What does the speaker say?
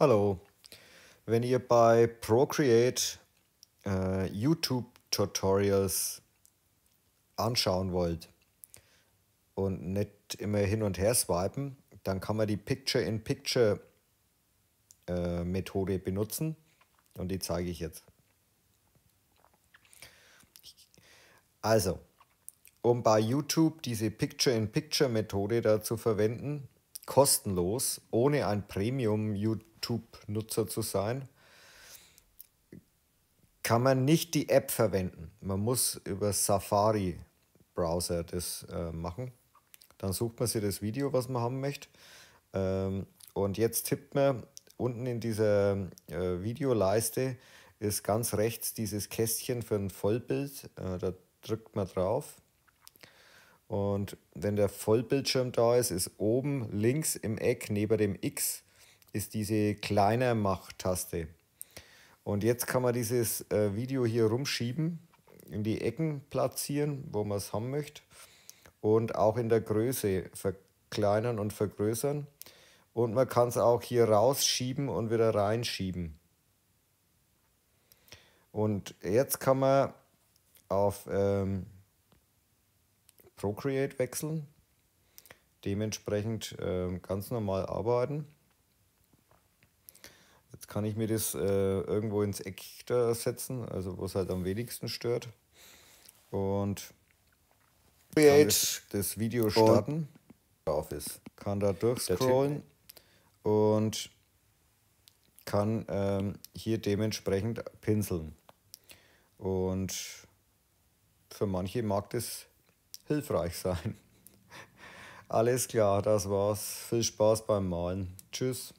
Hallo, wenn ihr bei Procreate YouTube-Tutorials anschauen wollt und nicht immer hin und her swipen, dann kann man die Picture-in-Picture Methode benutzen und die zeige ich jetzt. Also, um bei YouTube diese Picture-in-Picture-Methode da zu verwenden, kostenlos, ohne ein Premium-YouTube-Nutzer zu sein, kann man nicht die App verwenden. Man muss über Safari-Browser das machen. Dann sucht man sich das Video, was man haben möchte. Und jetzt tippt man unten in dieser Videoleiste ist ganz rechts dieses Kästchen für ein Vollbild. Da drückt man drauf. Und wenn der Vollbildschirm da ist, ist oben links im Eck neben dem X ist diese Kleiner-Mach-Taste. Und jetzt kann man dieses Video hier rumschieben, in die Ecken platzieren, wo man es haben möchte. Und auch in der Größe verkleinern und vergrößern. Und man kann es auch hier rausschieben und wieder reinschieben. Und jetzt kann man auf Procreate wechseln, dementsprechend ganz normal arbeiten. Jetzt kann ich mir das irgendwo ins Eck da setzen, also wo es halt am wenigsten stört. Und kann das Video starten. Drauf ist. Kann da durchscrollen und kann hier dementsprechend pinseln. Und für manche mag das hilfreich sein. Alles klar, das war's. Viel Spaß beim Malen. Tschüss.